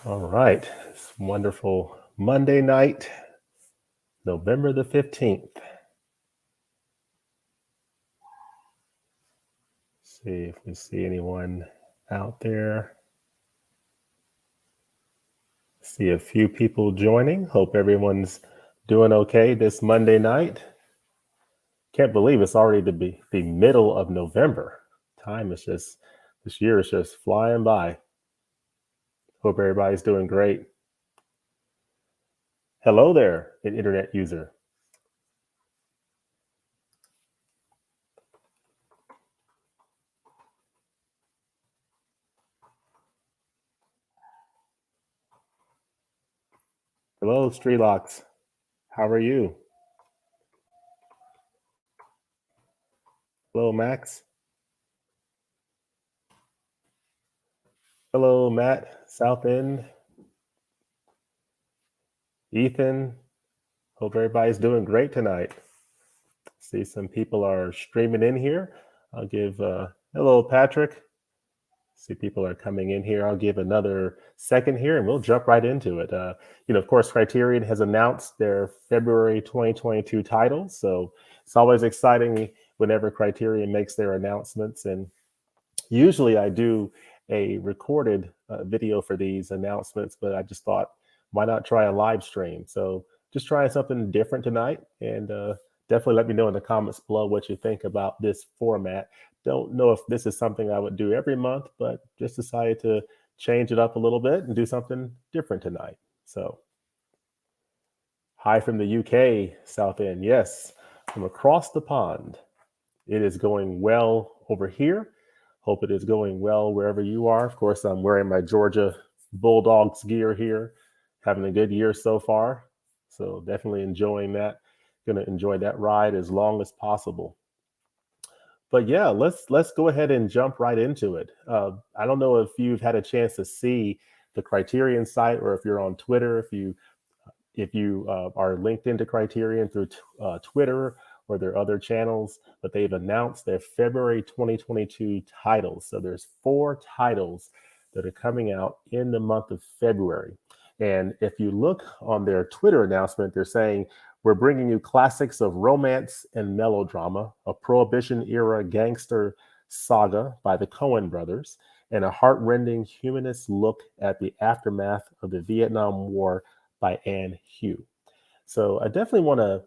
All right. It's wonderful Monday night, November the 15th. See if we see anyone out there. See a few people joining. Hope everyone's doing okay this Monday night. Can't believe it's already the middle of November. This year is just flying by. Hope everybody's doing great. Hello there, an internet user. Hello, Streetlocks. How are you? Hello, Max. Hello, Matt, South End, Ethan. Hope everybody's doing great tonight. See some people are streaming in here. I'll give hello, Patrick. See people are coming in here. I'll give another second here and we'll jump right into it. Of course, Criterion has announced their February 2022 titles. So it's always exciting whenever Criterion makes their announcements. And usually I do a recorded video for these announcements, but I just thought, why not try a live stream? So just trying something different tonight, and definitely let me know in the comments below what you think about this format. Don't know if this is something I would do every month, but just decided to change it up a little bit and do something different tonight. So hi from the UK, South End. Yes, from across the pond. It is going well over here. Hope it is going well wherever you are. Of course, I'm wearing my Georgia Bulldogs gear here, having a good year so far. So definitely enjoying that. Going to enjoy that ride as long as possible. But yeah, let's go ahead and jump right into it. I don't know if you've had a chance to see the Criterion site, or if you're on Twitter, if you are linked into Criterion through Twitter or their other channels, but they've announced their February 2022 titles. So there's 4 titles that are coming out in the month of February. And if you look on their Twitter announcement, they're saying, we're bringing you classics of romance and melodrama, a Prohibition-era gangster saga by the Coen brothers, and a heart-rending humanist look at the aftermath of the Vietnam War by Anne Hugh. So I definitely want to,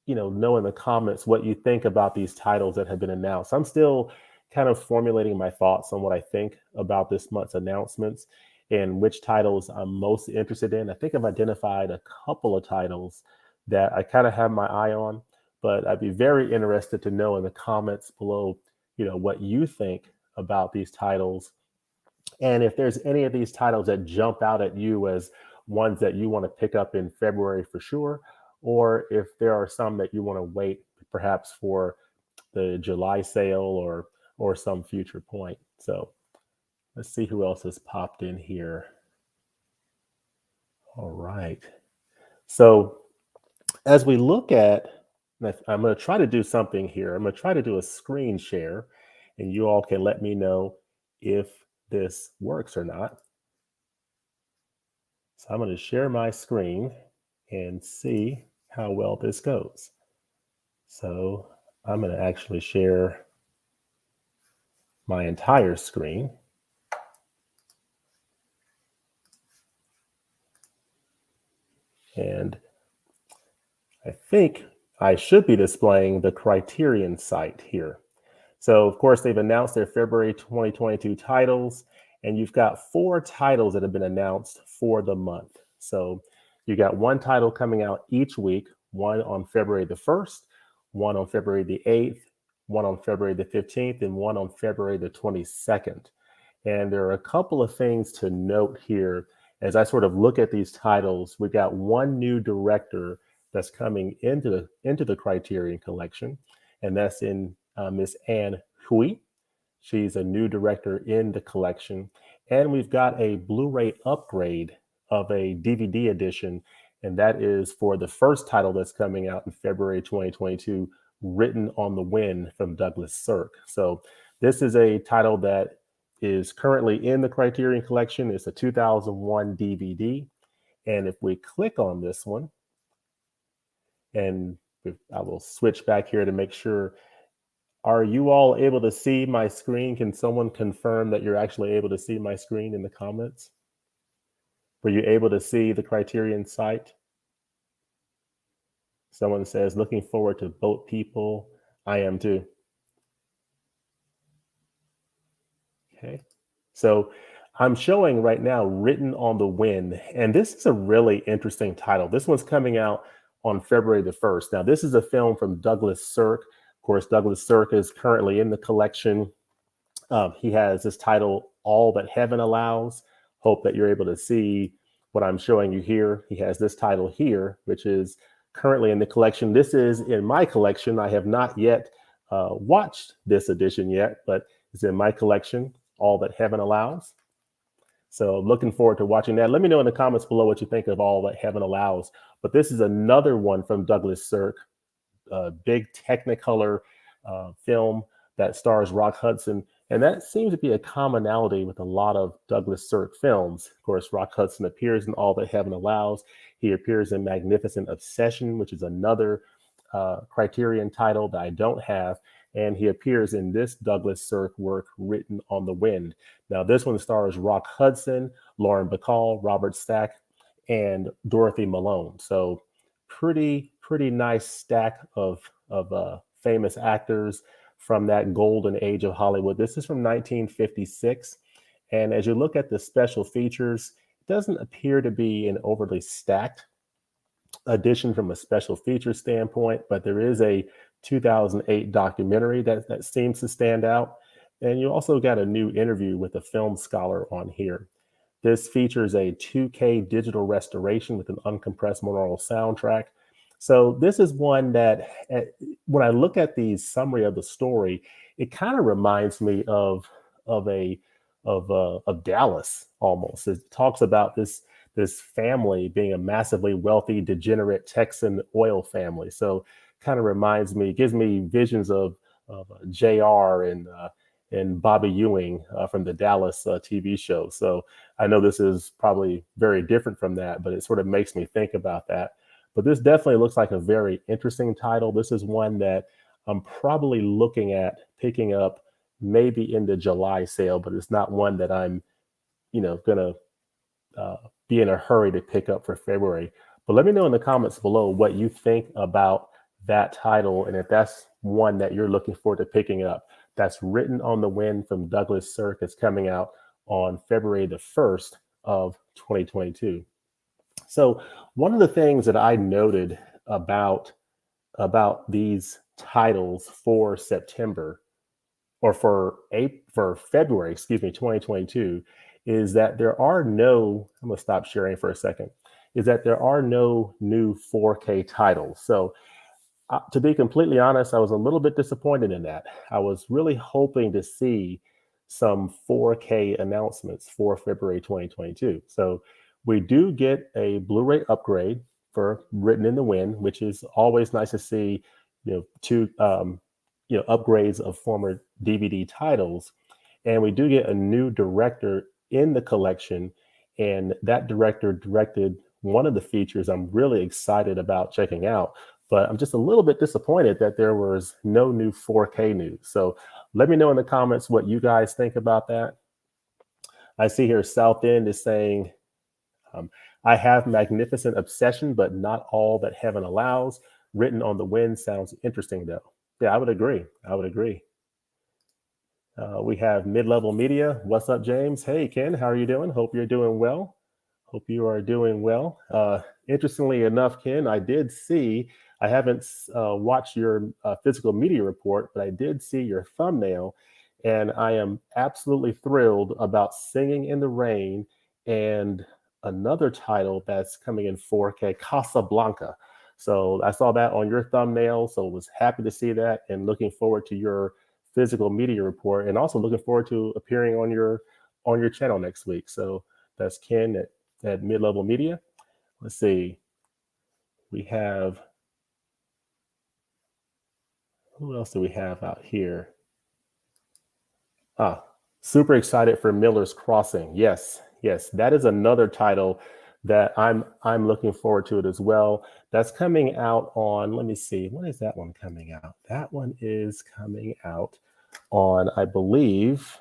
know in the comments what you think about these titles that have been announced. I'm still kind of formulating my thoughts on what I think about this month's announcements and which titles I'm most interested in. I think I've identified a couple of titles that I kind of have my eye on, but I'd be very interested to know in the comments below, what you think about these titles. And if there's any of these titles that jump out at you as ones that you want to pick up in February for sure, or if there are some that you want to wait perhaps for the July sale or some future point. So let's see who else has popped in here. All right. So as we look at, I'm going to try to do something here. I'm going to try to do a screen share, and you all can let me know if this works or not. So I'm going to share my screen and see how well this goes. So I'm going to actually share my entire screen. And I think I should be displaying the Criterion site here. So of course, they've announced their February 2022 titles, and you've got 4 titles that have been announced for the month. So you got 1 title coming out each week, one on February the 1st, one on February the 8th, one on February the 15th, and one on February the 22nd. And there are a couple of things to note here as I sort of look at these titles. We've got 1 new director that's coming into the Criterion Collection, and that's in Miss Anne Hui. She's a new director in the collection. And we've got a Blu-ray upgrade of a DVD edition, and that is for the first title that's coming out in February 2022, Written on the Wind from Douglas Sirk. So this is a title that is currently in the Criterion Collection. It's a 2001 DVD. And if we click on this one, and I will switch back here to make sure. Are you all able to see my screen? Can someone confirm that you're actually able to see my screen in the comments? Were you able to see the Criterion site? Someone says, looking forward to Boat People. I am too. Okay. So I'm showing right now Written on the Wind, and this is a really interesting title. This one's coming out on February the 1st. Now, this is a film from Douglas Sirk. Of course, Douglas Sirk is currently in the collection. He has this title, All That Heaven Allows. Hope that you're able to see what I'm showing you here. He has this title here, which is currently in the collection. This is in my collection. I have not yet watched this edition yet, but it's in my collection, All That Heaven Allows. So looking forward to watching that. Let me know in the comments below what you think of All That Heaven Allows. But this is another one from Douglas Sirk, big Technicolor film that stars Rock Hudson. And that seems to be a commonality with a lot of Douglas Sirk films. Of course, Rock Hudson appears in All That Heaven Allows. He appears in Magnificent Obsession, which is another Criterion title that I don't have. And he appears in this Douglas Sirk work, Written on the Wind. Now, this one stars Rock Hudson, Lauren Bacall, Robert Stack, and Dorothy Malone. So pretty nice stack of famous actors from that golden age of Hollywood. This is from 1956. And as you look at the special features, it doesn't appear to be an overly stacked edition from a special feature standpoint, but there is a 2008 documentary that seems to stand out. And you also got a new interview with a film scholar on here. This features a 2K digital restoration with an uncompressed monaural soundtrack. So this is one that, when I look at the summary of the story, it kind of reminds me of Dallas almost. It talks about this family being a massively wealthy, degenerate Texan oil family. So kind of reminds me, gives me visions of JR and Bobby Ewing from the Dallas TV show. So I know this is probably very different from that, but it sort of makes me think about that. But this definitely looks like a very interesting title. This is one that I'm probably looking at picking up maybe in the July sale, but it's not one that I'm, gonna be in a hurry to pick up for February. But let me know in the comments below what you think about that title, and if that's one that you're looking forward to picking up. That's Written on the Wind from Douglas Sirk. It's coming out on February the 1st of 2022. So one of the things that I noted about these titles for September, or for February, 2022, is that there are no, I'm going to stop sharing for a second, is that there are no new 4K titles. So to be completely honest, I was a little bit disappointed in that. I was really hoping to see some 4K announcements for February 2022. So we do get a Blu-ray upgrade for Written in the Wind, which is always nice to see, two upgrades of former DVD titles. And we do get a new director in the collection, and that director directed one of the features I'm really excited about checking out. But I'm just a little bit disappointed that there was no new 4K news. So let me know in the comments what you guys think about that. I see here South End is saying, I have Magnificent Obsession, but not All That Heaven Allows. Written on the Wind sounds interesting, though. Yeah, I would agree. We have Mid-Level Media. What's up, James? Hey, Ken, how are you doing? Hope you're doing well. Hope you are doing well. Interestingly enough, Ken, I did see, I haven't watched your physical media report, but I did see your thumbnail, and I am absolutely thrilled about Singing in the Rain and another title that's coming in 4K, Casablanca. So I saw that on your thumbnail, so was happy to see that, and looking forward to your physical media report, and also looking forward to appearing on your channel next week. So that's Ken at Mid-Level Media. Let's see. We have, who else do we have out here? Super excited for Miller's Crossing. Yes, yes, that is another title that I'm looking forward to it as well. That's coming out on, let me see, when is that one coming out? That one is coming out on, I believe,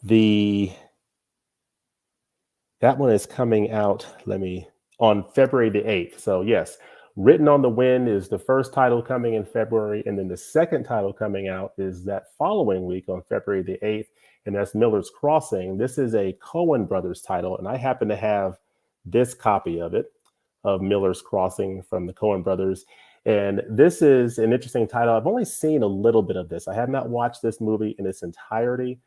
the that one is coming out, let me, on February the 8th. So, yes, Written on the Wind is the first title coming in February. And then the second title coming out is that following week on February the 8th. And that's Miller's Crossing. This is a Coen Brothers title. And I happen to have this copy of it, of Miller's Crossing from the Coen Brothers. And this is an interesting title. I've only seen a little bit of this. I have not watched this movie in its entirety.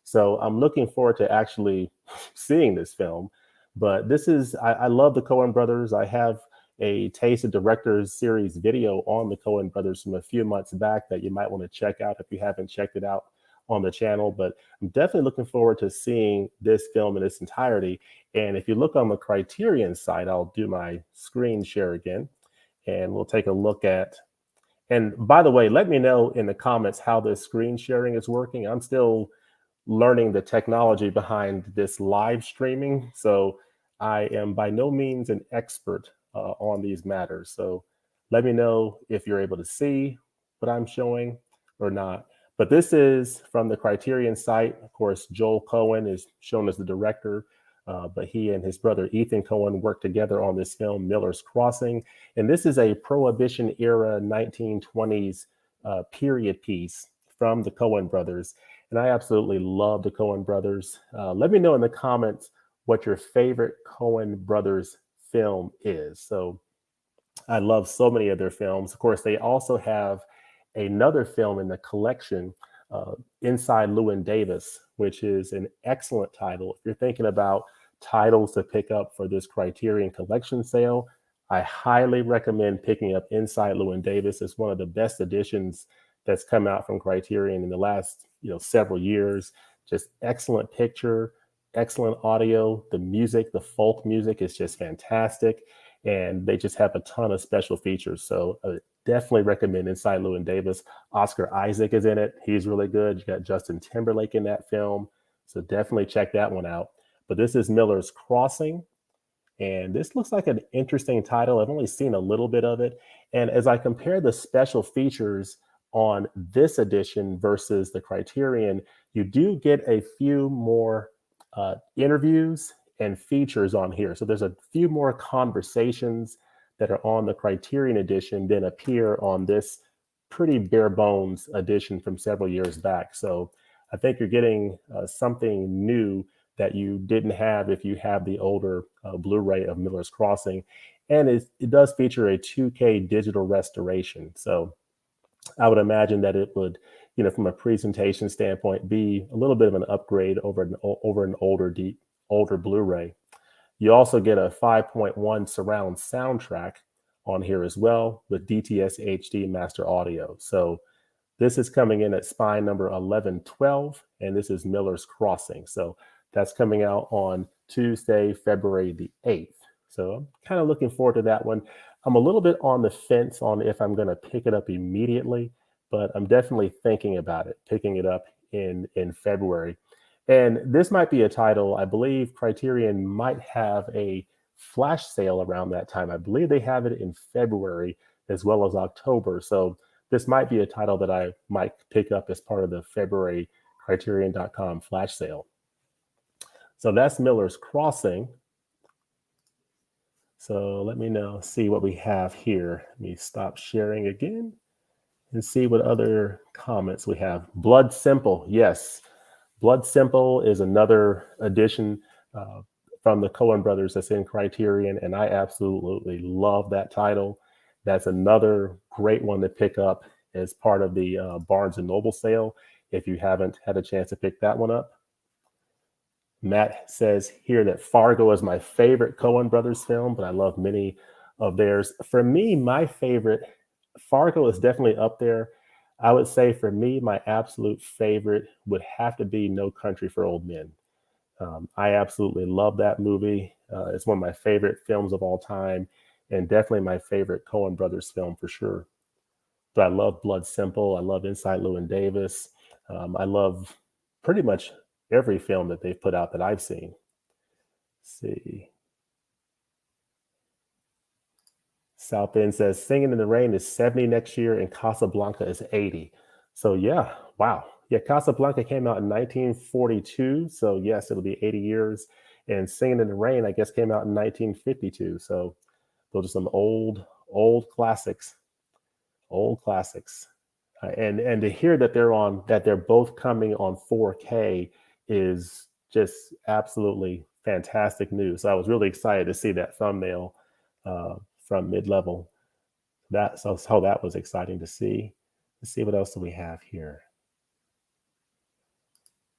So I'm looking forward to actually seeing this film. But this is, I love the Coen brothers. I have a Taste of Directors series video on the Coen brothers from a few months back that you might want to check out if you haven't checked it out on the channel. But I'm definitely looking forward to seeing this film in its entirety. And if you look on the Criterion site, I'll do my screen share again and we'll take a look at. And by the way, let me know in the comments how this screen sharing is working. I'm still learning the technology behind this live streaming. So I am by no means an expert on these matters. So let me know if you're able to see what I'm showing or not. But this is from the Criterion site. Of course, Joel Coen is shown as the director, but he and his brother Ethan Coen worked together on this film, Miller's Crossing. And this is a Prohibition era 1920s period piece from the Coen brothers. And I absolutely love the Coen brothers. Let me know in the comments what your favorite Coen brothers film is. So I love so many of their films. Of course, they also have another film in the collection, Inside Llewyn Davis, which is an excellent title. If you're thinking about titles to pick up for this Criterion Collection sale, I highly recommend picking up Inside Llewyn Davis. It's one of the best editions that's come out from Criterion in the last several years. Just excellent picture, excellent audio. The music, the folk music is just fantastic. And they just have a ton of special features. So definitely recommend Inside Llewyn Davis. Oscar Isaac is in it. He's really good. You got Justin Timberlake in that film. So definitely check that one out. But this is Miller's Crossing. And this looks like an interesting title. I've only seen a little bit of it. And as I compare the special features on this edition versus the Criterion, you do get a few more interviews and features on here. So there's a few more conversations that are on the Criterion edition than appear on this pretty bare bones edition from several years back. So I think you're getting something new that you didn't have if you have the older Blu-ray of Miller's Crossing. And it does feature a 2K digital restoration. So I would imagine that it would, from a presentation standpoint, be a little bit of an upgrade over an older Blu-ray. You also get a 5.1 surround soundtrack on here as well with DTS HD master audio. So this is coming in at spine number 1112, and this is Miller's Crossing. So that's coming out on Tuesday, February the 8th. So I'm kind of looking forward to that one. I'm a little bit on the fence on if I'm going to pick it up immediately, but I'm definitely thinking about it, picking it up in February. And this might be a title, I believe Criterion might have a flash sale around that time. I believe they have it in February as well as October. So this might be a title that I might pick up as part of the February Criterion.com flash sale. So that's Miller's Crossing. So let me see what we have here. Let me stop sharing again and see what other comments we have. Blood Simple, yes. Blood Simple is another edition from the Coen brothers that's in Criterion, and I absolutely love that title. That's another great one to pick up as part of the Barnes & Noble sale if you haven't had a chance to pick that one up. Matt says here that Fargo is my favorite Coen brothers film, but I love many of theirs. For me, my favorite, Fargo is definitely up there. I would say for me, my absolute favorite would have to be No Country for Old Men. I absolutely love that movie. It's one of my favorite films of all time, and definitely my favorite Coen brothers film for sure. But I love Blood Simple. I love Inside Llewyn Davis. I love pretty much every film that they've put out that I've seen. Let's see. South End says Singing in the Rain is 70 next year and Casablanca is 80. So yeah, wow. Yeah, Casablanca came out in 1942. So yes, it'll be 80 years. And Singing in the Rain, I guess, came out in 1952. So those are some old classics, old classics. And to hear that they're both coming on 4K is just absolutely fantastic news. So I was really excited to see that thumbnail from mid level. So that was exciting to see. Let's see what else do we have here.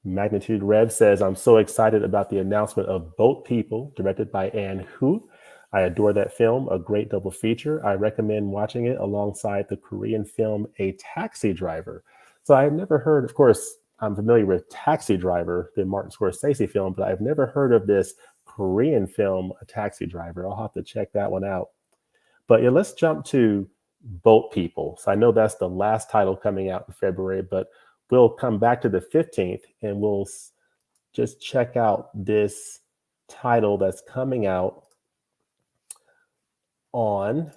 Magnitude Rev says, I'm so excited about the announcement of Boat People, directed by Anne Hu. I adore that film, a great double feature. I recommend watching it alongside the Korean film A Taxi Driver. So I've never heard, of course, I'm familiar with Taxi Driver, the Martin Scorsese film, but I've never heard of this Korean film, A Taxi Driver. I'll have to check that one out. But yeah, let's jump to Boat People. So I know that's the last title coming out in February, but we'll come back to the 15th and we'll just check out this title that's coming out on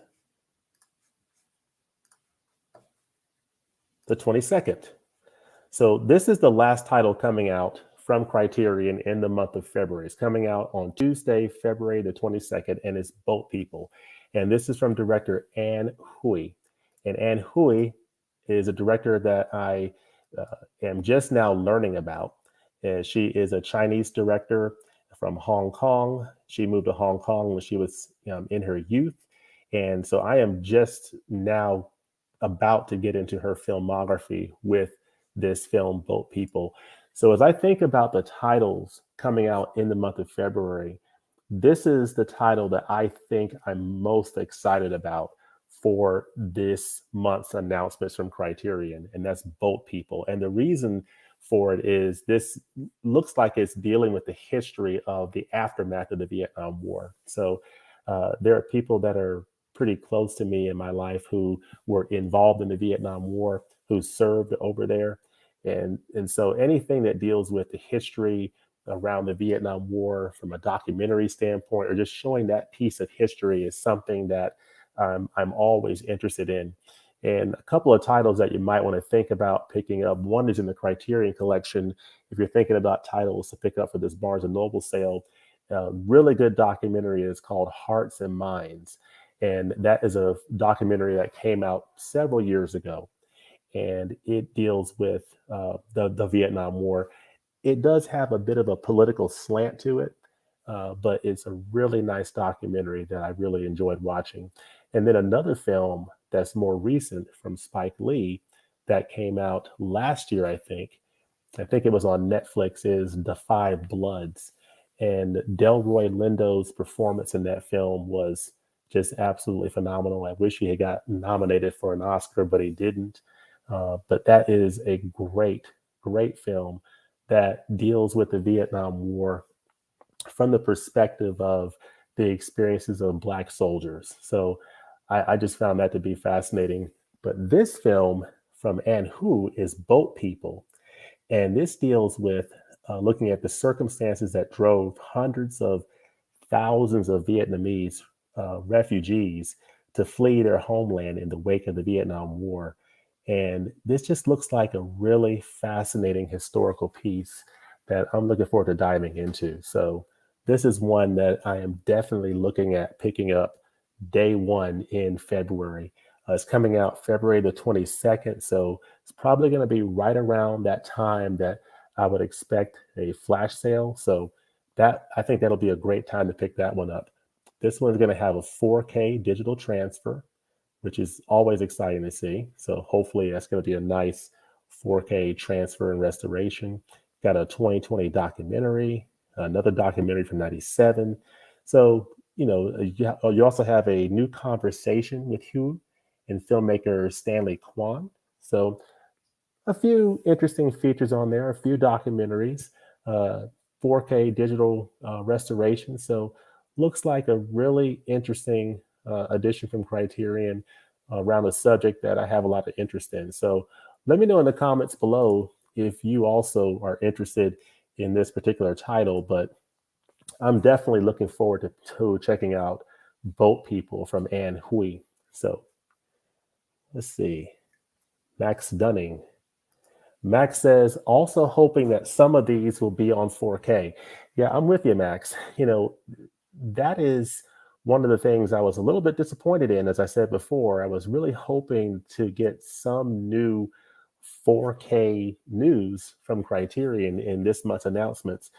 the 22nd. So this is the last title coming out from Criterion in the month of February. It's coming out on Tuesday, February the 22nd, and it's Boat People. And this is from director Anne Hui. And Anne Hui is a director that I am just now learning about. And she is a Chinese director from Hong Kong. She moved to Hong Kong when she was in her youth. And so I am just now about to get into her filmography with this film, Boat People. So as I think about the titles coming out in the month of February, this is the title that I think I'm most excited about for this month's announcements from Criterion, and that's Boat People. And the reason for it is this looks like it's dealing with the history of the aftermath of the Vietnam War. So there are people that are pretty close to me in my life who were involved in the Vietnam War, who served over there. And so anything that deals with the history around the Vietnam War from a documentary standpoint, or just showing that piece of history, is something that I'm always interested in. And a couple of titles that you might want to think about picking up. One is in the Criterion Collection. If you're thinking about titles to pick up for this Barnes and Noble sale, a really good documentary is called Hearts and Minds. And that is a documentary that came out several years ago. And it deals with the Vietnam War. It does have a bit of a political slant to it, but it's a really nice documentary that I really enjoyed watching. And then another film that's more recent from Spike Lee that came out last year, I think it was on Netflix, is The Five Bloods. And Delroy Lindo's performance in that film was just absolutely phenomenal. I wish he had got nominated for an Oscar, but he didn't. But that is a great film that deals with the Vietnam War from the perspective of the experiences of Black soldiers. So I just found that to be fascinating. But this film from Anne Hu is Boat People. And this deals with looking at the circumstances that drove hundreds of thousands of Vietnamese refugees to flee their homeland in the wake of the Vietnam War. And this just looks like a really fascinating historical piece that I'm looking forward to diving into. So this is one that I am definitely looking at picking up day one in February. It's coming out February the 22nd. So it's probably going to be right around that time that I would expect a flash sale. So that, I think that'll be a great time to pick that one up. This one's going to have a 4K digital transfer, which is always exciting to see. So hopefully that's going to be a nice 4K transfer and restoration. Got a 2020 documentary, another documentary from 97. So, you also have a new conversation with Hugh and filmmaker Stanley Kwan. So a few interesting features on there, a few documentaries, 4K digital restoration. So looks like a really interesting addition from Criterion around a subject that I have a lot of interest in. So let me know in the comments below if you also are interested in this particular title, but I'm definitely looking forward to checking out Boat People from Anne Hui. So let's see. Max Dunning. Max says, also hoping that some of these will be on 4K. Yeah, I'm with you, Max. That is one of the things I was a little bit disappointed in. As I said before, I was really hoping to get some new 4K news from Criterion in this month's announcements.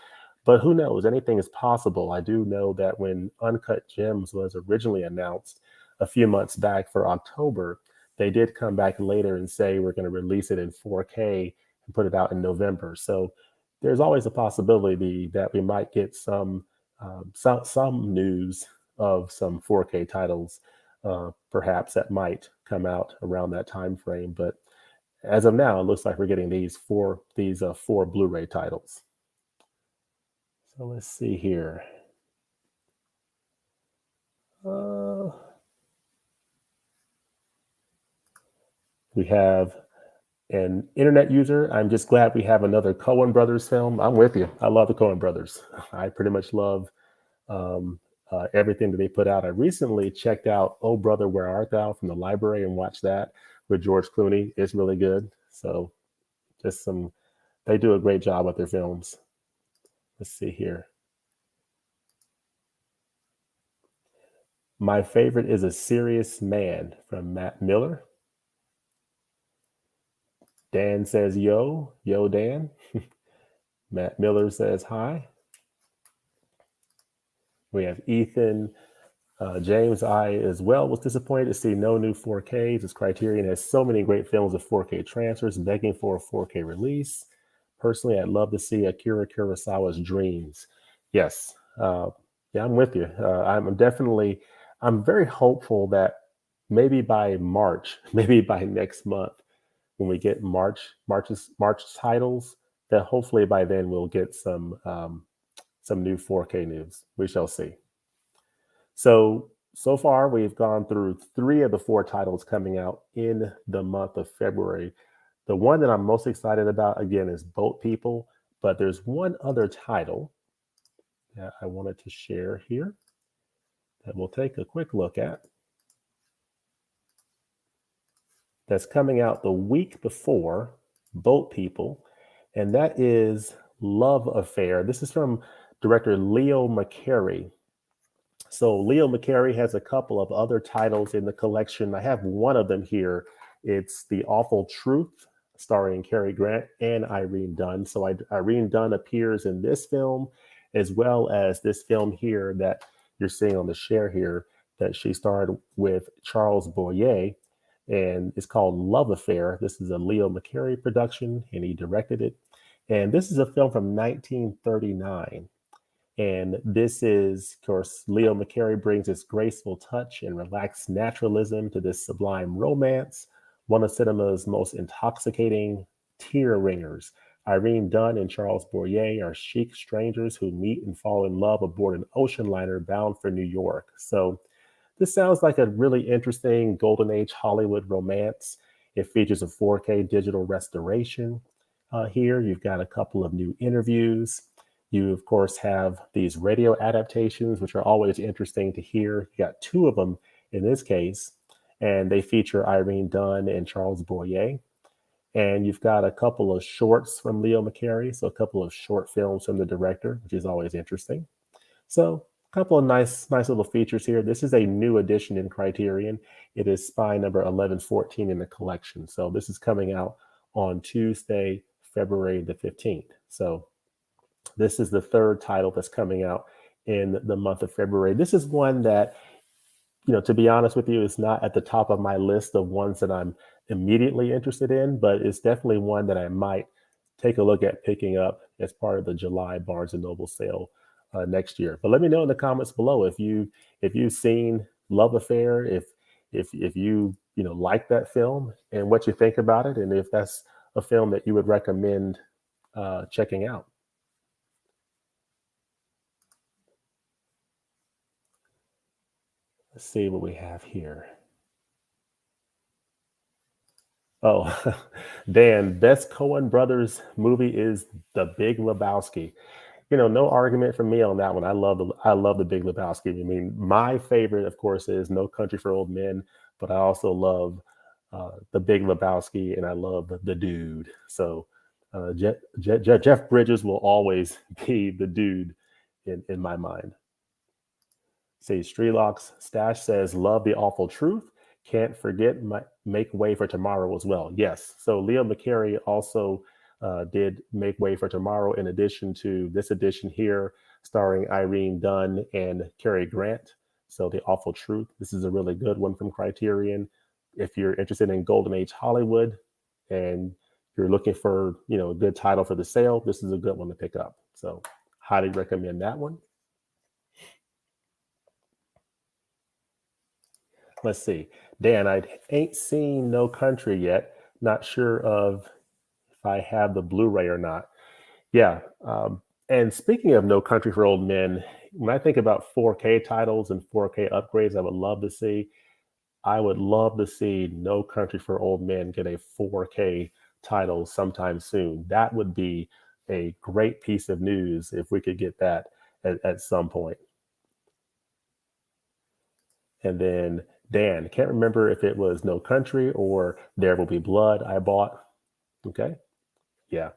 But who knows? Anything is possible. I do know that when Uncut Gems was originally announced a few months back for October, they did come back later and say we're going to release it in 4K and put it out in November. So there's always a possibility that we might get some news of some 4K titles, perhaps that might come out around that time frame. But as of now, it looks like we're getting these four Blu-ray titles. So let's see here. We have an internet user. I'm just glad we have another Coen Brothers film. I'm with you. I love the Coen Brothers. I pretty much love everything that they put out. I recently checked out Oh Brother, Where Art Thou from the library and watched that with George Clooney. It's really good. So they do a great job with their films. Let's see here. My favorite is A Serious Man from Matt Miller. Dan says, yo, Dan. Matt Miller says, hi. We have Ethan. James, I as well was disappointed to see no new 4Ks, as Criterion has so many great films with 4K transfers, begging for a 4K release. Personally, I'd love to see Akira Kurosawa's Dreams. Yes, yeah, I'm with you. I'm very hopeful that maybe by March, maybe by next month, when we get March titles, that hopefully by then we'll get some new 4K news. We shall see. So far, we've gone through 3 of the 4 titles coming out in the month of February. The one that I'm most excited about, again, is Boat People, but there's one other title that I wanted to share here that we'll take a quick look at. That's coming out the week before Boat People, and that is Love Affair. This is from director Leo McCarey. So Leo McCarey has a couple of other titles in the collection. I have one of them here. It's The Awful Truth, starring Cary Grant and Irene Dunne. So Irene Dunne appears in this film, as well as this film here that you're seeing on the share here, that she starred with Charles Boyer, and it's called Love Affair. This is a Leo McCarey production, and he directed it. And this is a film from 1939. And this is, of course, Leo McCarey brings his graceful touch and relaxed naturalism to this sublime romance, one of cinema's most intoxicating tear ringers. Irene Dunne and Charles Boyer are chic strangers who meet and fall in love aboard an ocean liner bound for New York. So this sounds like a really interesting Golden Age Hollywood romance. It features a 4K digital restoration. Here, you've got a couple of new interviews. You, of course, have these radio adaptations, which are always interesting to hear. You got 2 of them in this case, and they feature Irene Dunne and Charles Boyer. And you've got a couple of shorts from Leo McCarey, so a couple of short films from the director, which is always interesting. So a couple of nice little features here. This is a new edition in Criterion. It is spy number 1114 in the collection. So this is coming out on Tuesday, February the 15th. So this is the 3rd title that's coming out in the month of February. This is one that, to be honest with you, is not at the top of my list of ones that I'm immediately interested in, but it's definitely one that I might take a look at picking up as part of the July Barnes & Noble sale next year. But let me know in the comments below if you've seen Love Affair, if you like that film and what you think about it, and if that's a film that you would recommend checking out. Let's see what we have here. Oh, Dan, best Coen Brothers movie is The Big Lebowski. No argument from me on that one. I love the Big Lebowski. I mean, my favorite, of course, is No Country for Old Men, but I also love the Big Lebowski, and I love the dude. So Jeff Bridges will always be the dude in my mind. Say Streelock's Stash says, love the awful truth. Can't forget Make Way for Tomorrow as well. Yes. So Leo McCarey also did Make Way for Tomorrow in addition to this edition here, starring Irene Dunn and Cary Grant. So The Awful Truth. This is a really good one from Criterion. If you're interested in Golden Age Hollywood and you're looking for, a good title for the sale, this is a good one to pick up. So highly recommend that one. Let's see. Dan, I ain't seen No Country yet. Not sure of if I have the Blu-ray or not. Yeah. And speaking of No Country for Old Men, when I think about 4K titles and 4K upgrades, I would love to see No Country for Old Men get a 4K title sometime soon. That would be a great piece of news if we could get that at some point. And then Dan, can't remember if it was No Country or There Will Be Blood I bought. Okay. Yeah.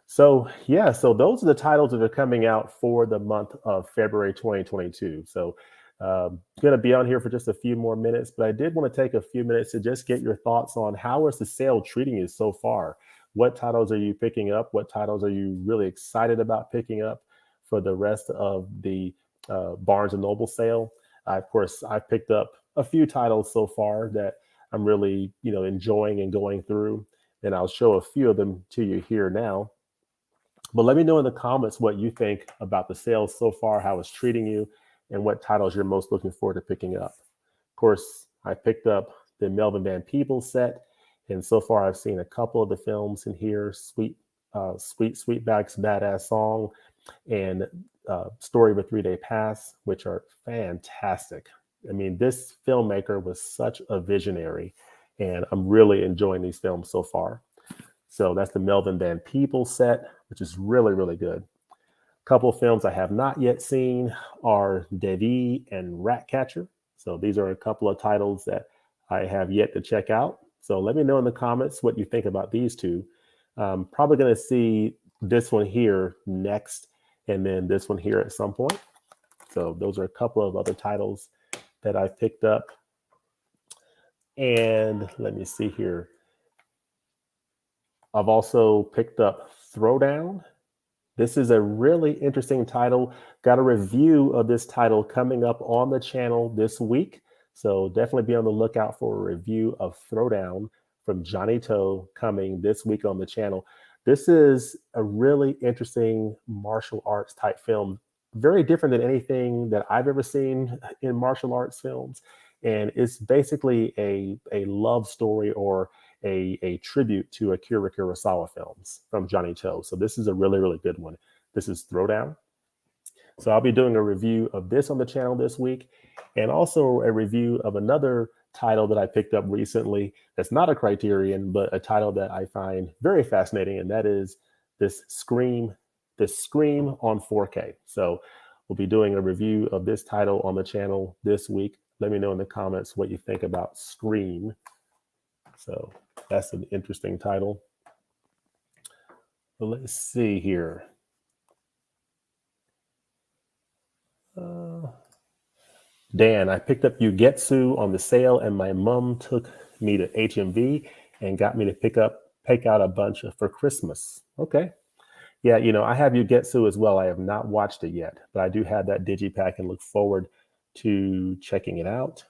So those are the titles that are coming out for the month of February 2022. So going to be on here for just a few more minutes, but I did want to take a few minutes to just get your thoughts on how is the sale treating you so far? What titles are you picking up? What titles are you really excited about picking up for the rest of the Barnes and Noble sale? Of course, I've picked up a few titles so far that I'm really, enjoying and going through, and I'll show a few of them to you here now. But let me know in the comments what you think about the sales so far, how it's treating you, and what titles you're most looking forward to picking up. Of course, I picked up the Melvin Van Peebles set, and so far I've seen a couple of the films in here: Sweetback's Badass Song, and Story of a 3-Day Pass, which are fantastic. I mean, this filmmaker was such a visionary, and I'm really enjoying these films so far. So that's the Melvin Van Peebles set, which is really, really good. A couple of films I have not yet seen are Devi and Ratcatcher. So these are a couple of titles that I have yet to check out. So let me know in the comments what you think about these two. Probably going to see this one here next, and then this one here at some point. So those are a couple of other titles that I've picked up. And let me see here. I've also picked up Throwdown. This is a really interesting title. Got a review of this title coming up on the channel this week. So definitely be on the lookout for a review of Throwdown from Johnny Toe coming this week on the channel. This is a really interesting martial arts type film. Very different than anything that I've ever seen in martial arts films. And it's basically a love story or a tribute to Akira Kurosawa films from Johnny Toe. So this is a really, really good one. This is Throwdown. So I'll be doing a review of this on the channel this week, and also a review of another title that I picked up recently that's not a Criterion, but a title that I find very fascinating, and that is this Scream on 4K. So we'll be doing a review of this title on the channel this week. Let me know in the comments what you think about Scream. So that's an interesting title. But let's see here. Dan, I picked up Yugetsu on the sale, and my mom took me to HMV and got me to pick out a bunch for Christmas. Okay. Yeah, I have Yugetsu as well. I have not watched it yet, but I do have that digipack and look forward to checking it out.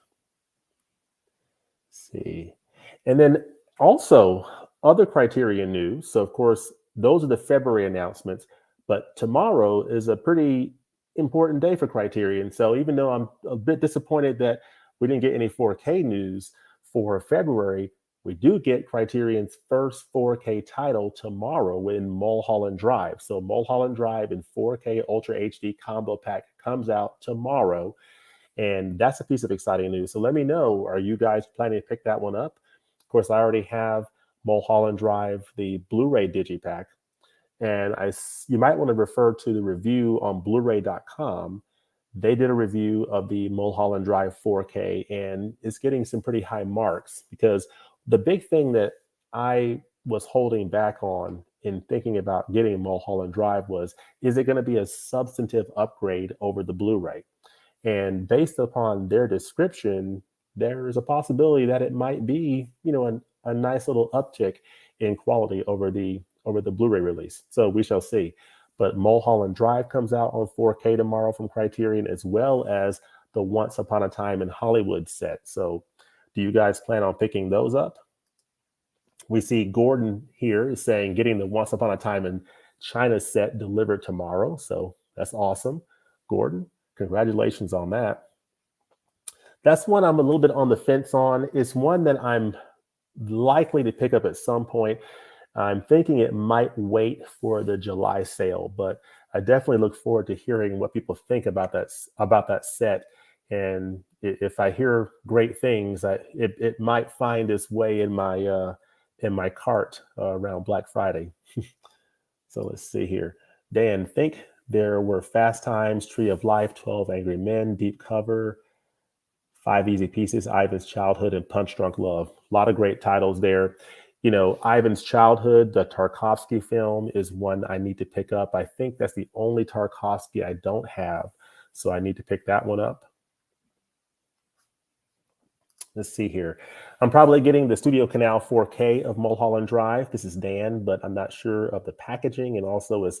Let's see. And then also other Criterion news. So of course, those are the February announcements, but tomorrow is a pretty important day for Criterion. So even though I'm a bit disappointed that we didn't get any 4K news for February, we do get Criterion's first 4K title tomorrow in Mulholland Drive. So Mulholland Drive in 4K Ultra HD combo pack comes out tomorrow. And that's a piece of exciting news. So let me know, are you guys planning to pick that one up? Of course, I already have Mulholland Drive, the Blu-ray digipack. And you might want to refer to the review on Blu-ray.com. They did a review of the Mulholland Drive 4K, and it's getting some pretty high marks, because the big thing that I was holding back on in thinking about getting Mulholland Drive was, is it going to be a substantive upgrade over the Blu-ray? And based upon their description, there is a possibility that it might be, a nice little uptick in quality over the Blu-ray release. So we shall see. But Mulholland Drive comes out on 4K tomorrow from Criterion, as well as the Once Upon a Time in Hollywood set. So do you guys plan on picking those up? We see Gordon here is saying getting the Once Upon a Time in China set delivered tomorrow. So that's awesome. Gordon, congratulations on that. That's one I'm a little bit on the fence on. It's one that I'm likely to pick up at some point. I'm thinking it might wait for the July sale, but I definitely look forward to hearing what people think about that set. And if I hear great things, it might find its way in my cart around Black Friday. So let's see here. Dan, think there were Fast Times, Tree of Life, 12 Angry Men, Deep Cover, 5 Easy Pieces, Ivan's Childhood, and Punch Drunk Love. A lot of great titles there. Ivan's Childhood, the Tarkovsky film, is one I need to pick up. I think that's the only Tarkovsky I don't have, so I need to pick that one up. Let's see here. I'm probably getting the Studio Canal 4K of Mulholland Drive. This is Dan, but I'm not sure of the packaging, and also is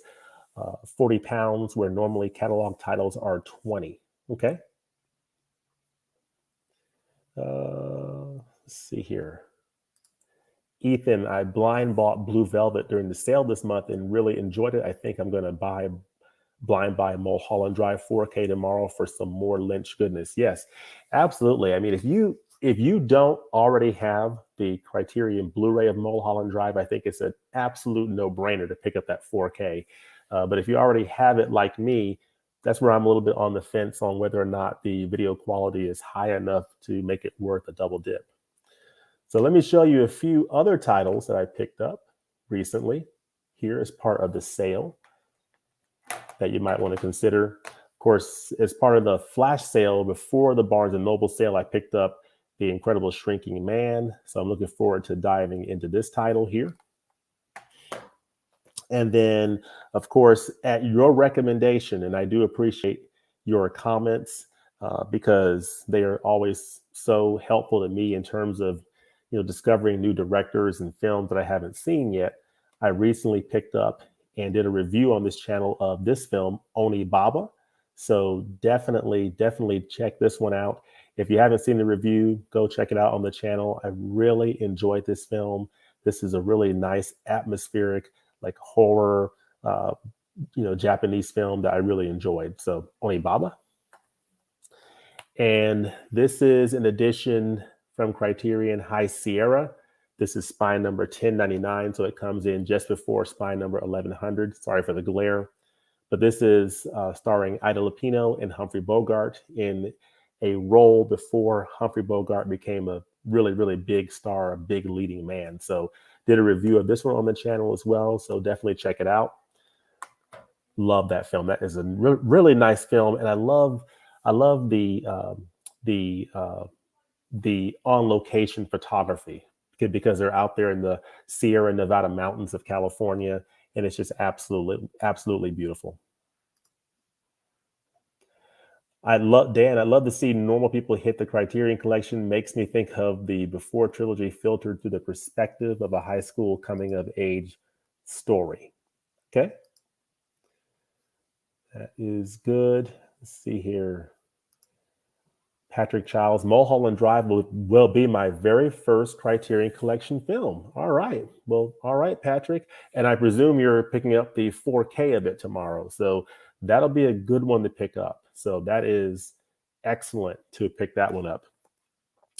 40 pounds, where normally catalog titles are 20. Okay. Let's see here. Ethan, I blind bought Blue Velvet during the sale this month and really enjoyed it. I think I'm going to blind buy Mulholland Drive 4K tomorrow for some more Lynch goodness. Yes, absolutely. I mean, if you don't already have the Criterion Blu-ray of Mulholland Drive, I think it's an absolute no-brainer to pick up that 4K. But if you already have it like me, that's where I'm a little bit on the fence on whether or not the video quality is high enough to make it worth a double dip. So let me show you a few other titles that I picked up recently here as part of the sale that you might want to consider. Of course, as part of the flash sale before the Barnes & Noble sale, I picked up The Incredible Shrinking Man. So I'm looking forward to diving into this title here. And then, of course, at your recommendation, and I do appreciate your comments because they are always so helpful to me in terms of discovering new directors and films that I haven't seen yet. I recently picked up and did a review on this channel of this film, Oni Baba. So definitely check this one out. If you haven't seen the review, go check it out on the channel. I really enjoyed this film. This is a really nice, atmospheric, like horror, Japanese film that I really enjoyed. So Oni Baba. And this is an edition from Criterion, High Sierra. This is spine number 1099, so it comes in just before spine number 1100. Sorry for the glare. But this is starring Ida Lupino and Humphrey Bogart in a role before Humphrey Bogart became a really, really big star, a big leading man. So did a review of this one on the channel as well, so definitely check it out. Love that film. That is a really nice film, and I love the on-location photography because they're out there in the Sierra Nevada mountains of California, and it's just absolutely beautiful. I'd love to see normal people hit the Criterion Collection. Makes me think of the Before trilogy filtered through the perspective of a high school coming of age story. Okay. That is good. Let's see here. Patrick Childs, Mulholland Drive will be my very first Criterion Collection film. All right. Well, all right, Patrick. And I presume you're picking up the 4K of it tomorrow. So that'll be a good one to pick up. So that is excellent to pick that one up.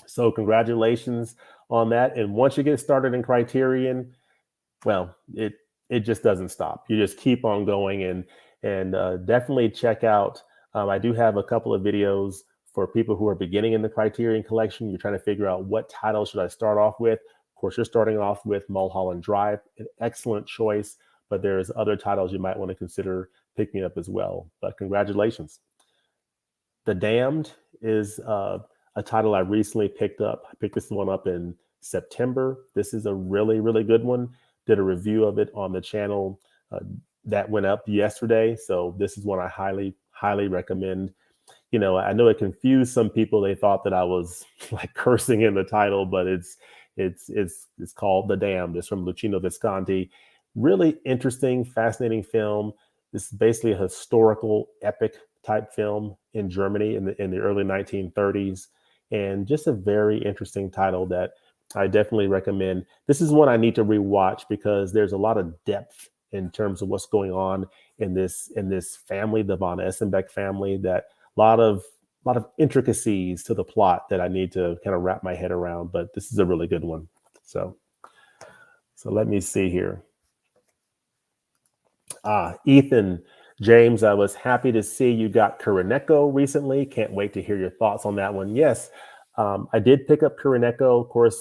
So congratulations on that. And once you get started in Criterion, well, it just doesn't stop. You just keep on going, and definitely check out. I do have a couple of videos for people who are beginning in the Criterion Collection. You're trying to figure out what title should I start off with. Of course, you're starting off with Mulholland Drive, an excellent choice, but there's other titles you might want to consider picking up as well. But congratulations. The Damned is a title I recently picked up. I picked this one up in September. This is a really, really good one. Did a review of it on the channel that went up yesterday. So this is one I highly, highly recommend. You know, I know it confused some people. They thought that I was like cursing in the title, but it's called The Damned. It's from Luchino Visconti. Really interesting, fascinating film. This is basically a historical epic type film in Germany in the early 1930s, and just a very interesting title that I definitely recommend. This is one I need to rewatch because there's a lot of depth in terms of what's going on in this family, the von Essenbeck family. That a lot of intricacies to the plot that I need to kind of wrap my head around. But this is a really good one. So let me see here. Ethan James, I was happy to see you got Kuroneko recently. Can't wait to hear your thoughts on that one. Yes, I did pick up Kuroneko. Of course,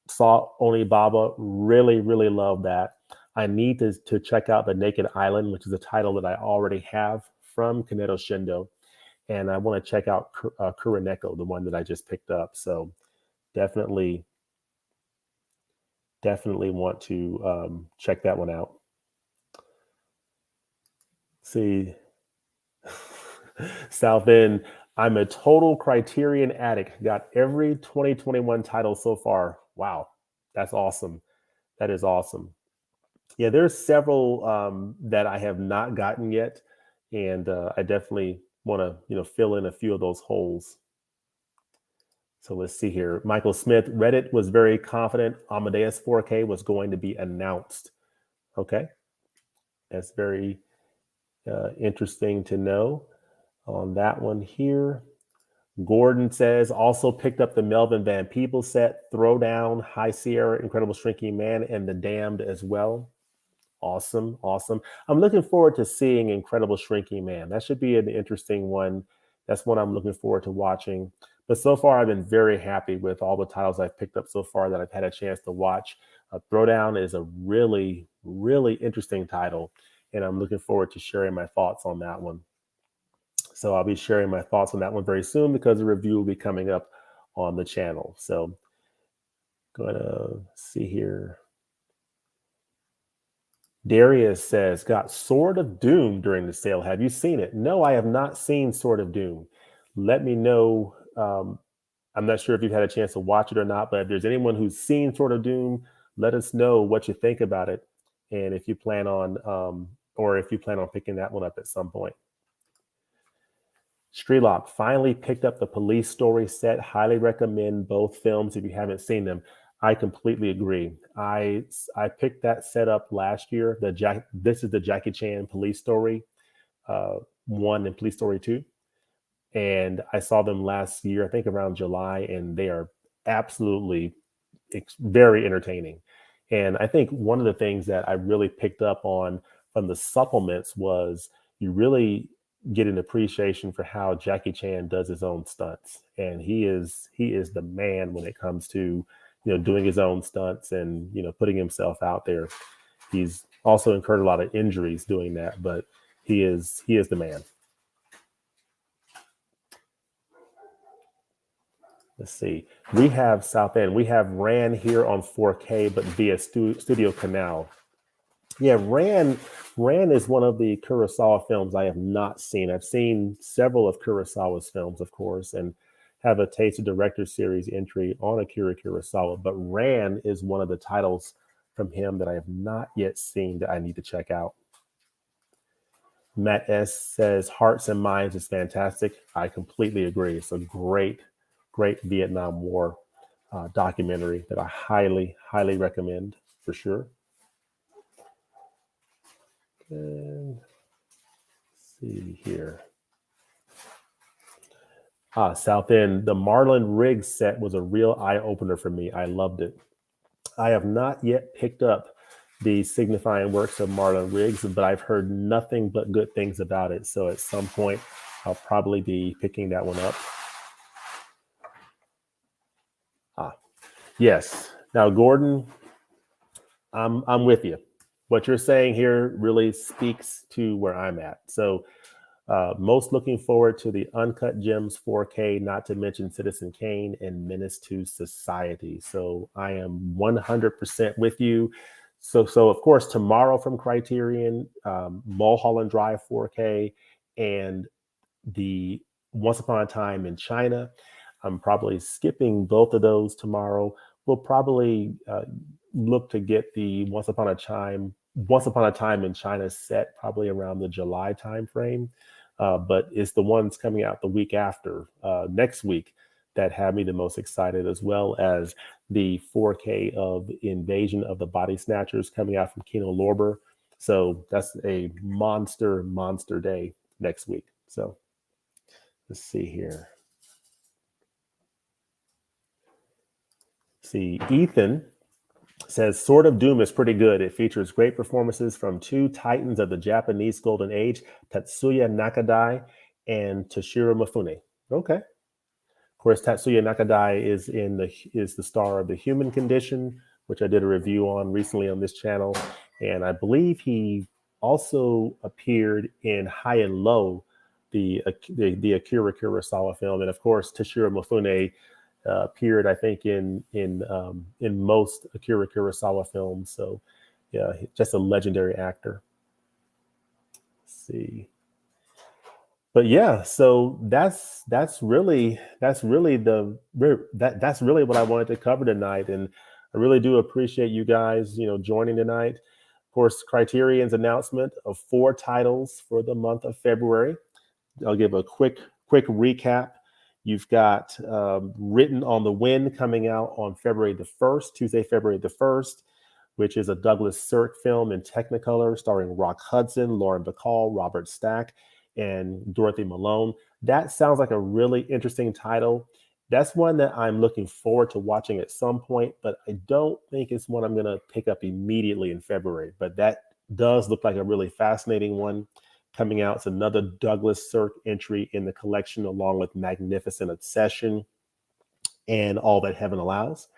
saw Onibaba. Really, really love that. I need to check out The Naked Island, which is a title that I already have from Kaneto Shindo. And I want to check out Kuroneko, the one that I just picked up. So definitely want to check that one out. See, South End, I'm a total Criterion addict. Got every 2021 title so far. Wow, that's awesome. That is awesome. Yeah, there's several that I have not gotten yet, and I definitely want to fill in a few of those holes. So let's see here. Michael Smith, Reddit was very confident Amadeus 4K was going to be announced. Okay, that's very interesting to know on that one here. Gordon says, also picked up the Melvin Van Peebles set, Throwdown, High Sierra, Incredible Shrinking Man, and The Damned as well. Awesome. I'm looking forward to seeing Incredible Shrinking Man. That should be an interesting one. That's one I'm looking forward to watching. But so far, I've been very happy with all the titles I've picked up so far that I've had a chance to watch. Throwdown is a really, really interesting title, and I'm looking forward to sharing my thoughts on that one. So I'll be sharing my thoughts on that one very soon because the review will be coming up on the channel. So going to see here. Darius says, got Sword of Doom during the sale. Have you seen it? No, I have not seen Sword of Doom. Let me know. I'm not sure if you've had a chance to watch it or not, but if there's anyone who's seen Sword of Doom, let us know what you think about it. And if you plan on, picking that one up at some point. Strelop finally picked up the Police Story set. Highly recommend both films if you haven't seen them. I completely agree. I picked that set up last year. This is the Jackie Chan Police Story 1 and Police Story 2. And I saw them last year, I think around July, and they are absolutely very entertaining. And I think one of the things that I really picked up on from the supplements was you really get an appreciation for how Jackie Chan does his own stunts. And he is the man when it comes to doing his own stunts and putting himself out there. He's also incurred a lot of injuries doing that, but he is the man. Let's see. We have South End. We have Ran here on 4K, but via Studio Canal. Yeah, Ran is one of the Kurosawa films I have not seen. I've seen several of Kurosawa's films, of course, and have a Taste of Director series entry on Akira Kurosawa. But Ran is one of the titles from him that I have not yet seen that I need to check out. Matt S. says, Hearts and Minds is fantastic. I completely agree. It's a great Vietnam War documentary that I highly, highly recommend for sure. And let's see here. South End, the Marlon Riggs set was a real eye-opener for me. I loved it. I have not yet picked up the signifying works of Marlon Riggs, but I've heard nothing but good things about it. So at some point, I'll probably be picking that one up. Yes, Now, Gordon, I'm with you. What you're saying here really speaks to where I'm at. So, most looking forward to the Uncut Gems 4K, not to mention Citizen Kane and Menace to Society. So I am 100% with you. So of course, tomorrow from Criterion, Mulholland Drive 4K, and the Once Upon a Time in China. I'm probably skipping both of those tomorrow. We'll probably look to get the Once Upon a Time in China set probably around the July timeframe. But it's the ones coming out the week after next week that have me the most excited, as well as the 4K of Invasion of the Body Snatchers coming out from Kino Lorber. So that's a monster day next week. So let's see here. See, Ethan says Sword of Doom is pretty good. It features great performances from two titans of the Japanese Golden Age, Tatsuya Nakadai and Toshiro Mifune. Okay. Of course, Tatsuya Nakadai is the star of The Human Condition, which I did a review on recently on this channel, and I believe he also appeared in High and Low, the Akira Kurosawa film, and of course Toshiro Mifune appeared, I think, in most Akira Kurosawa films. So, yeah, just a legendary actor. Let's see, but yeah, so that's really what I wanted to cover tonight, and I really do appreciate you guys, joining tonight. Of course, Criterion's announcement of 4 titles for the month of February. I'll give a quick recap. You've got Written on the Wind coming out on February the 1st, Tuesday, February the 1st, which is a Douglas Sirk film in Technicolor starring Rock Hudson, Lauren Bacall, Robert Stack, and Dorothy Malone. That sounds like a really interesting title. That's one that I'm looking forward to watching at some point, but I don't think it's one I'm going to pick up immediately in February. But that does look like a really fascinating one coming out. It's another Douglas Sirk entry in the collection, along with Magnificent Obsession and All That Heaven Allows.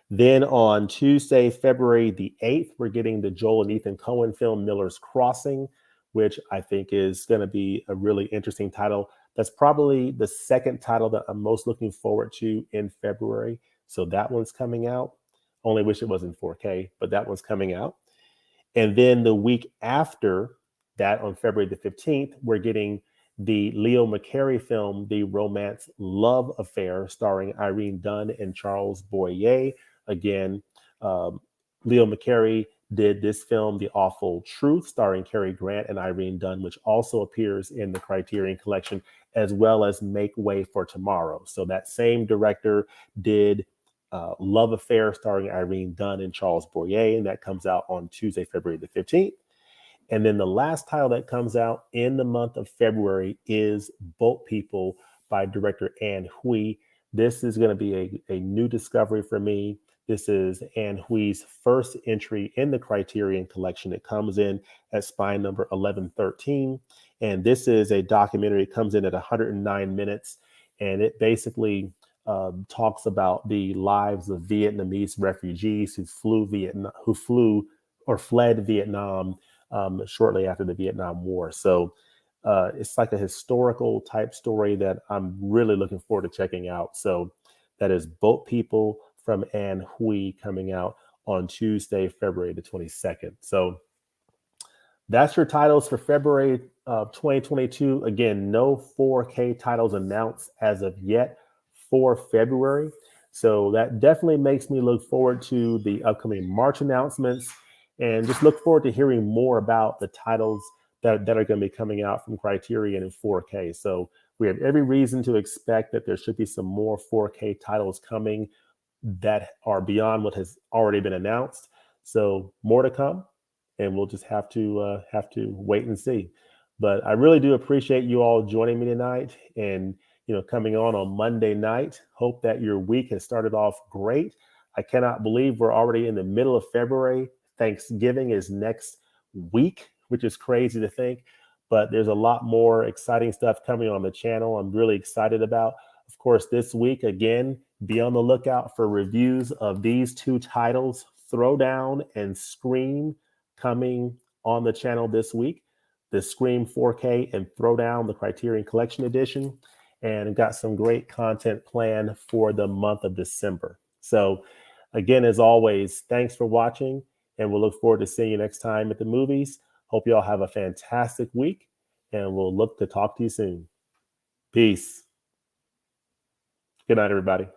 Then on Tuesday, February the 8th, we're getting the Joel and Ethan Coen film Miller's Crossing, which I think is going to be a really interesting title. That's probably the second title that I'm most looking forward to in February. So that one's coming out. Only wish it was in 4K, but that one's coming out. And then the week after that, on February the 15th, we're getting the Leo McCarey film, The Romance Love Affair, starring Irene Dunne and Charles Boyer. Again, Leo McCarey did this film, The Awful Truth, starring Cary Grant and Irene Dunne, which also appears in the Criterion Collection, as well as Make Way for Tomorrow. So that same director did Love Affair, starring Irene Dunne and Charles Boyer, and that comes out on Tuesday, February the 15th. And then the last title that comes out in the month of February is Boat People by director Anne Hui. This is going to be a new discovery for me. This is Anne Hui's first entry in the Criterion Collection. It comes in at spine number 1113. And this is a documentary. It comes in at 109 minutes. And it basically talks about the lives of Vietnamese refugees who fled Vietnam shortly after the Vietnam War. So it's like a historical type story that I'm really looking forward to checking out. So that is Boat People from Anne Hui, coming out on Tuesday, February the 22nd. So that's your titles for February of 2022. Again, no 4K titles announced as of yet for February. So that definitely makes me look forward to the upcoming March announcements, and just look forward to hearing more about the titles that are going to be coming out from Criterion in 4K. So we have every reason to expect that there should be some more 4K titles coming that are beyond what has already been announced. So more to come, and we'll just have to wait and see. But I really do appreciate you all joining me tonight, and coming on Monday night. Hope that your week has started off great. I cannot believe we're already in the middle of February. Thanksgiving is next week, which is crazy to think, but there's a lot more exciting stuff coming on the channel I'm really excited about. Of course, this week, again, Be on the lookout for reviews of these two titles, Throwdown and Scream, coming on the channel this week. The Scream 4K and Throwdown, the Criterion Collection edition, and got some great content planned for the month of December. So again, as always, thanks for watching, and we'll look forward to seeing you next time at the movies. Hope you all have a fantastic week, and we'll look to talk to you soon. Peace. Good night, everybody.